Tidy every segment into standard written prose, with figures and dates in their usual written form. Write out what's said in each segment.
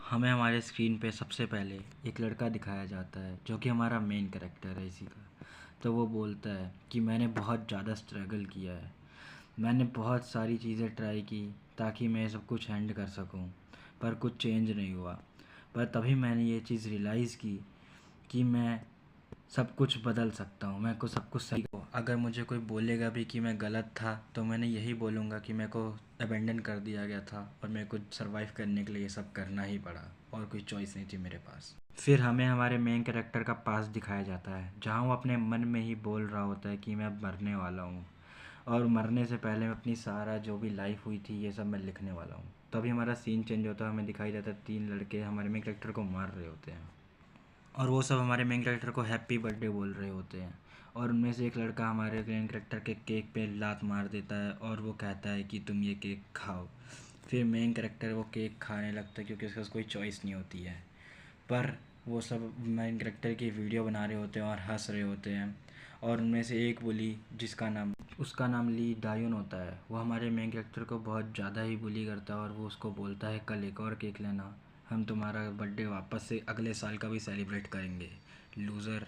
हमें हमारे स्क्रीन पे सबसे पहले एक लड़का दिखाया जाता है जो कि हमारा मेन कैरेक्टर है इसी का। तो वो बोलता है कि मैंने बहुत ज़्यादा स्ट्रगल किया है, मैंने बहुत सारी चीज़ें ट्राई की ताकि मैं सब कुछ हैंड कर सकूं, पर कुछ चेंज नहीं हुआ। पर तभी मैंने ये चीज़ रियलाइज़ की कि मैं सब कुछ बदल सकता हूँ, मैं को सब कुछ सही अगर मुझे कोई बोलेगा भी कि मैं गलत था तो मैंने यही बोलूँगा कि मेरे को अबेंडन कर दिया गया था और मेरे को सर्वाइव करने के लिए ये सब करना ही पड़ा और कोई चॉइस नहीं थी मेरे पास। फिर हमें हमारे मेन कैरेक्टर का पास दिखाया जाता है जहाँ वो अपने मन में ही बोल रहा होता है कि मैं मरने वाला हूँ और मरने से पहले मैं अपनी सारा जो भी लाइफ हुई थी ये सब मैं लिखने वाला हूँ। तभी हमारा सीन चेंज होता है, हमें दिखाई देता है 3 लड़के हमारे मेन कैरेक्टर को मार रहे होते हैं और वो सब हमारे मेन कैरेक्टर को हैप्पी बर्थडे बोल रहे होते हैं। और उनमें से एक लड़का हमारे मेन कैरेक्टर के केक पे लात मार देता है और वो कहता है कि तुम ये केक खाओ। फिर मेन कैरेक्टर वो केक खाने लगता है क्योंकि उसके पास कोई चॉइस नहीं होती है। पर वो सब मेन कैरेक्टर की वीडियो बना रहे होते हैं और हंस रहे होते हैं। और उनमें से एक बुली जिसका नाम उसका नाम ली डायुन होता है, वो हमारे मेन कैरेक्टर को बहुत ज़्यादा ही बुली करता है और वो उसको बोलता है कल एक और केक लेना, हम तुम्हारा बर्थडे वापस से अगले साल का भी सेलिब्रेट करेंगे लूज़र।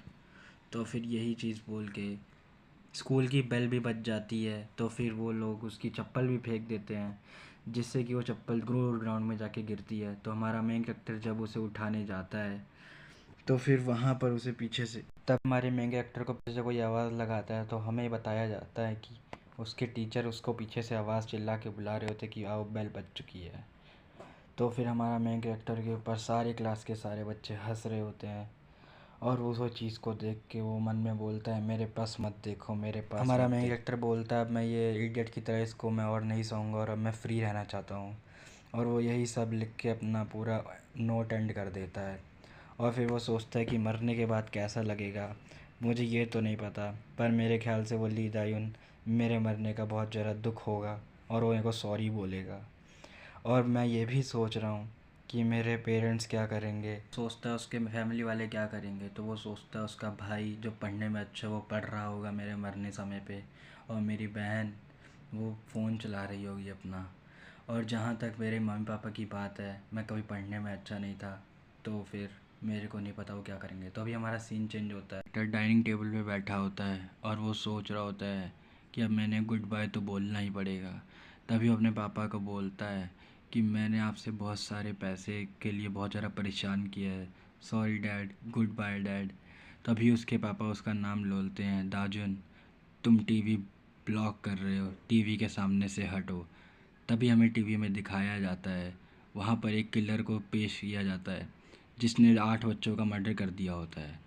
तो फिर यही चीज़ बोल के स्कूल की बेल भी बज जाती है तो फिर वो लोग उसकी चप्पल भी फेंक देते हैं जिससे कि वो चप्पल ग्राउंड में जाके गिरती है। तो हमारा मेन कैरेक्टर जब उसे उठाने जाता है तो फिर वहाँ पर उसे पीछे से तब हमारे मेन कैरेक्टर को पीछे से कोई आवाज़ लगाता है तो हमें बताया जाता है कि उसके टीचर उसको पीछे से आवाज़ चिल्ला के बुला रहे होते कि आओ बेल बज चुकी है। तो फिर हमारा मेन कैरेक्टर के ऊपर सारे क्लास के सारे बच्चे हंस रहे होते हैं और वो चीज़ को देख के वो मन में बोलता है मेरे पास मत देखो, मेरे पास हमारा मेन कैरेक्टर बोलता है अब मैं ये इडियट की तरह इसको मैं और नहीं सहूँगा और अब मैं फ्री रहना चाहता हूँ। और वो यही सब लिख के अपना पूरा नोट एंड कर देता है। और फिर वो सोचता है कि मरने के बाद कैसा लगेगा मुझे ये तो नहीं पता, पर मेरे ख्याल से वो ली दायुन मेरे मरने का बहुत ज़्यादा दुख होगा और वो मेरे को सॉरी बोलेगा। और मैं ये भी सोच रहा हूँ कि मेरे पेरेंट्स क्या करेंगे, सोचता है उसके फैमिली वाले क्या करेंगे। तो वो सोचता है उसका भाई जो पढ़ने में अच्छा वो पढ़ रहा होगा मेरे मरने समय पे, और मेरी बहन वो फ़ोन चला रही होगी अपना। और जहाँ तक मेरे मम्मी पापा की बात है, मैं कभी पढ़ने में अच्छा नहीं था तो फिर मेरे को नहीं पता वो क्या करेंगे। तो अभी हमारा सीन चेंज होता है, तो डाइनिंग टेबल पे बैठा होता है और वो सोच रहा होता है कि अब मैंने गुड बाय तो बोलना ही पड़ेगा। तभी वो अपने पापा को बोलता है कि मैंने आपसे बहुत सारे पैसे के लिए बहुत ज़्यादा परेशान किया है, sorry dad, goodbye dad. तभी उसके पापा उसका नाम बोलते हैं दाजुन, तुम टीवी ब्लॉक कर रहे हो, टीवी के सामने से हटो। तभी हमें टीवी में दिखाया जाता है वहाँ पर एक किलर को पेश किया जाता है जिसने 8 बच्चों का मर्डर कर दिया होता है।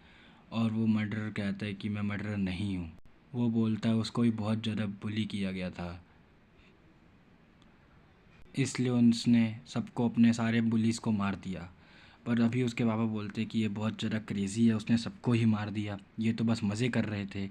और वो मर्डरर कहता है कि मैं मर्डरर नहीं हूँ। वो बोलता है उसको भी बहुत ज़्यादा बुली किया गया था, इसलिए उसने सबको अपने सारे बुलीज़ को मार दिया। पर अभी उसके पापा बोलते हैं कि ये बहुत ज़्यादा क्रेज़ी है, उसने सबको ही मार दिया, ये तो बस मज़े कर रहे थे।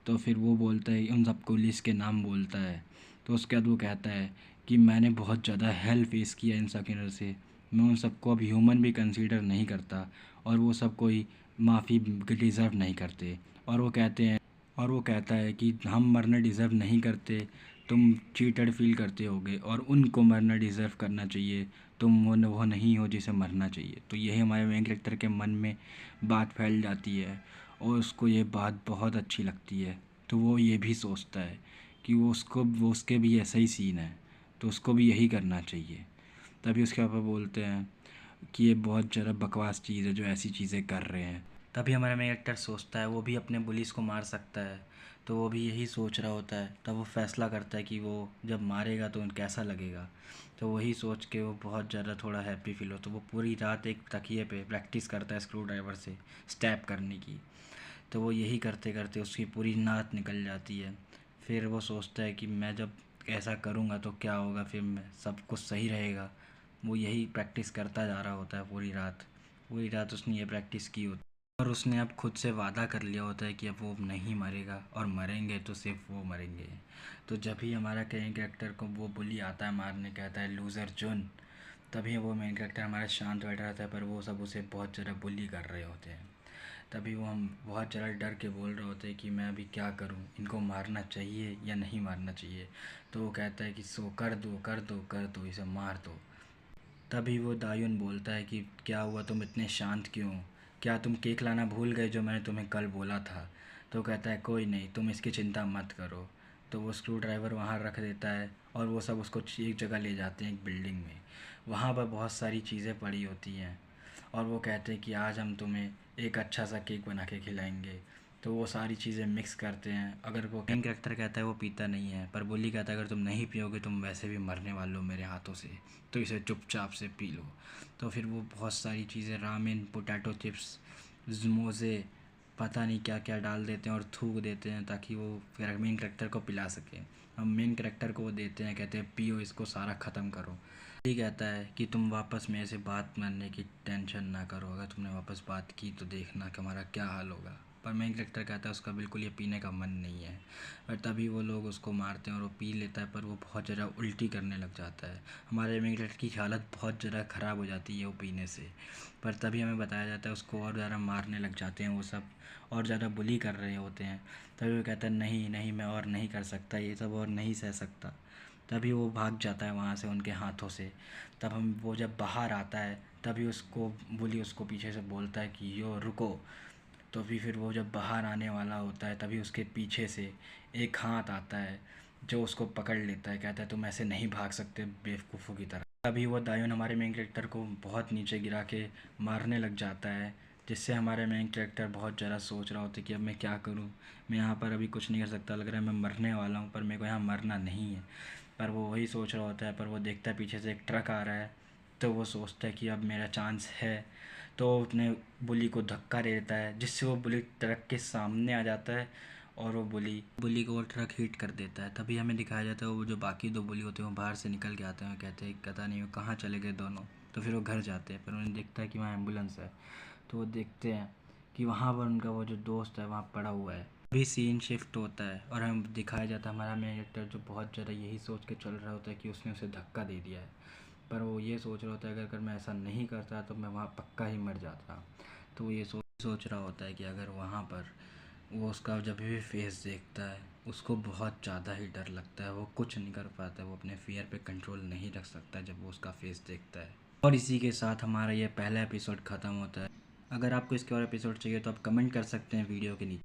तो फिर वो बोलता है उन सब पुलिस के नाम बोलता है। तो उसके बाद वो कहता है कि मैंने बहुत ज़्यादा हेल फेस किया इन सब की वजह से, मैं उन सबको अब ह्यूमन भी कंसीडर नहीं करता और वो सब कोई माफ़ी डिज़र्व नहीं करते। और वो कहते हैं और वो कहता है कि हम मरना डिज़र्व नहीं करते, तुम चीटेड फील करते होगे और उनको मरना डिज़र्व करना चाहिए, तुम वो नहीं हो जिसे मरना चाहिए। तो यही हमारे मेन कैरेक्टर के मन में बात फैल जाती है और उसको ये बात बहुत अच्छी लगती है। तो वो ये भी सोचता है कि वो उसके भी ऐसा ही सीन है तो उसको भी यही करना चाहिए। तभी उसके पापा बोलते हैं कि ये बहुत ज़्यादा बकवास चीज़ है जो ऐसी चीज़ें कर रहे हैं। तभी हमारा मेन एक्टर सोचता है वो भी अपने पुलिस को मार सकता है, तो वो भी यही सोच रहा होता है। तब वो फैसला करता है कि वो जब मारेगा तो कैसा लगेगा। तो वही सोच के वो बहुत ज़्यादा थोड़ा हैप्पी फील हो, तो वो पूरी रात एक तकिए पे प्रैक्टिस करता है स्क्रू ड्राइवर से स्टैब करने की। तो वो यही करते करते उसकी पूरी रात निकल जाती है। फिर वो सोचता है कि मैं जब ऐसा करूँगा तो क्या होगा, फिर मैं सब कुछ सही रहेगा। वो यही प्रैक्टिस करता जा रहा होता है पूरी रात उसने ये प्रैक्टिस की होती है और उसने अब खुद से वादा कर लिया होता है कि अब वो नहीं मरेगा और मरेंगे तो सिर्फ वो मरेंगे। तो जब भी हमारा मेन कैरेक्टर को वो बुली आता है मारने, कहता है लूज़र जुन, तभी वो मेन कैरेक्टर हमारा शांत बैठा रहता है पर वो सब उसे बहुत ज़्यादा बुली कर रहे होते हैं। तभी वो हम बहुत ज़्यादा डर के बोल रहे होते हैं कि मैं अभी क्या करूं, इनको मारना चाहिए या नहीं मारना चाहिए। तो वो कहता है कि सो कर दो कर दो कर दो, इसे मार दो। तभी वो दायुन बोलता है कि क्या हुआ, तुम इतने शांत क्यों, क्या तुम केक लाना भूल गए जो मैंने तुम्हें कल बोला था। तो कहता है कोई नहीं, तुम इसकी चिंता मत करो। तो वो स्क्रू ड्राइवर वहाँ रख देता है और वो सब उसको एक जगह ले जाते हैं, एक बिल्डिंग में। वहाँ पर बहुत सारी चीज़ें पड़ी होती हैं और वो कहते हैं कि आज हम तुम्हें एक अच्छा सा केक बना के खिलाएंगे। तो वो सारी चीज़ें मिक्स करते हैं। अगर वो मेन कैरेक्टर कहता है वो पीता नहीं है, पर बुली कहता है अगर तुम नहीं पियोगे तुम वैसे भी मरने वाले हो मेरे हाथों से, तो इसे चुपचाप से पी लो। तो फिर वो बहुत सारी चीज़ें, रामेन, पोटैटो चिप्स, मोज़े, पता नहीं क्या क्या डाल देते हैं और थूक देते हैं ताकि वो मेन कैरेक्टर को पिला सके। हम मेन कैरेक्टर को वो देते हैं, कहते हैं पियो इसको, सारा ख़त्म करो। ये कहता है कि तुम वापस मेरे से बात करने की टेंशन ना करो, अगर तुमने वापस बात की तो देखना कि हमारा क्या हाल होगा। पर मेन कैरेक्टर कहता है उसका बिल्कुल ये पीने का मन नहीं है। पर तभी वो लोग उसको मारते हैं और वो पी लेता है, पर वो बहुत ज़्यादा उल्टी करने लग जाता है। हमारे मेन कैरेक्टर की हालत बहुत ज़्यादा ख़राब हो जाती है वो पीने से। पर तभी हमें बताया जाता है उसको और ज़्यादा मारने लग जाते हैं वो सब, और ज़्यादा बुली कर रहे होते हैं। तभी वो कहता है नहीं नहीं, मैं और नहीं कर सकता ये सब, और नहीं सह सकता। तभी वो भाग जाता है वहाँ से उनके हाथों से। तब हम वो जब बाहर आता है तभी उसको बुली उसको पीछे से बोलता है कि यो रुको। तो फिर वो जब बाहर आने वाला होता है तभी उसके पीछे से एक हाथ आता है जो उसको पकड़ लेता है, कहता है तुम ऐसे नहीं भाग सकते बेवकूफ़ों की तरह। तभी वो दायून हमारे मेन कैरेक्टर को बहुत नीचे गिरा के मारने लग जाता है, जिससे हमारे मेन कैरेक्टर बहुत ज़्यादा सोच रहा होता है कि अब मैं क्या करूं, मैं यहाँ पर अभी कुछ नहीं कर सकता, लग रहा है मैं मरने वाला हूँ, पर मेरे को यहाँ मरना नहीं है। पर वो वही सोच रहा होता है, पर वो देखता है पीछे से एक ट्रक आ रहा है। तो वो सोचता है कि अब मेरा चांस है। तो वो अपने बुली को धक्का दे देता है जिससे वो बुली ट्रक के सामने आ जाता है और वो बुली को वो ट्रक हिट कर देता है। तभी हमें दिखाया जाता है वो जो बाकी दो बुली होते हैं वो बाहर से निकल के आते हैं, कहते हैं पता नहीं वो कहाँ चले गए दोनों। तो फिर वो घर जाते हैं, पर उन्हें दिखता है कि वहाँ एम्बुलेंस है। तो वो देखते हैं कि वहाँ पर उनका वो जो दोस्त है वहाँ पड़ा हुआ है। अभी सीन शिफ्ट होता है और हम दिखाया जाता है हमारा मेन एक्टर जो बहुत ज़्यादा यही सोच के चल रहा होता है कि उसने उसे धक्का दे दिया है। पर वो ये सोच रहा होता है अगर मैं ऐसा नहीं करता तो मैं वहाँ पक्का ही मर जाता। तो वो ये सोच रहा होता है कि अगर वहाँ पर वो उसका जब भी फेस देखता है उसको बहुत ज़्यादा ही डर लगता है, वो कुछ नहीं कर पाता है, वो अपने फियर पे कंट्रोल नहीं रख सकता जब वो उसका फेस देखता है। और इसी के साथ हमारा ये पहला एपिसोड ख़त्म होता है। अगर आपको इसके और एपिसोड चाहिए तो आप कमेंट कर सकते हैं वीडियो के नीचे।